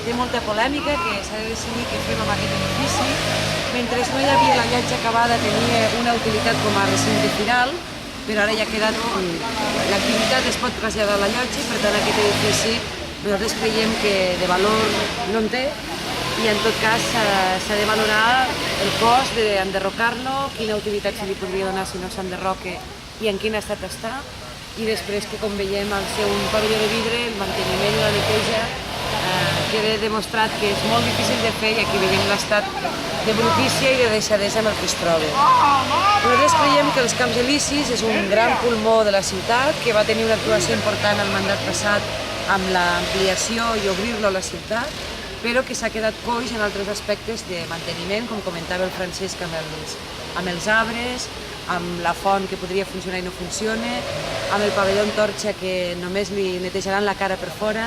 té molta polèmica, que s'ha de decidir què fem amb aquest edifici. Mentre no hi havia la llotja acabada, tenia una utilitat com a recinte final, però ara ja ha quedat... L'activitat es pot traslladar a la llotja, per tant aquest edifici nosaltres creiem que de valor no en té, i en tot cas s'ha de valorar el cost d'enderrocar-lo, quina utilitat se li podria donar si no s'enderroca i en quin estat està, i després que, com veiem, al ser un pavelló de vidre, el manteniment i la neteja queda demostrat que és molt difícil de fer, i aquí veiem l'estat de brutícia i de deixadesa amb el que es troba. Nosaltres creiem que els Camps Elisis és un gran pulmó de la ciutat, que va tenir una actuació important al mandat passat amb l'ampliació i obrir-lo a la ciutat, però que s'ha quedat coix en altres aspectes de manteniment, com comentava el Francesc, amb els arbres, amb la font que podria funcionar i no funciona, amb el pavelló Antorxa que només li netejaran la cara per fora,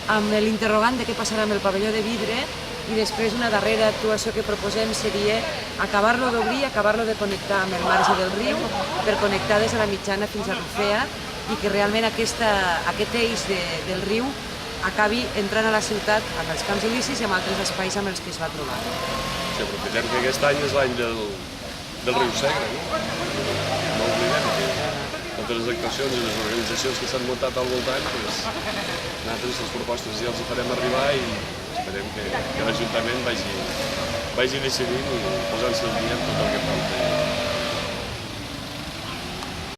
amb l'interrogant de què passarà amb el pavelló de vidre, i després una darrera actuació que proposem seria acabar-lo d'obrir, acabar-lo de connectar amb el marge del riu per connectar des de la Mitjana fins a Rufea, i que realment aquest eix del riu acabi entrant a la ciutat amb els Camps Elisis i amb altres espais amb els que es va trobar. Si aprofitem que aquest any és l'any del riu Segre, no oblidem que totes les actuacions i les organitzacions que s'han muntat al voltant, nosaltres les propostes ja els farem arribar i esperem que l'Ajuntament vagi decidint i posant-se al dia en tot el que falta.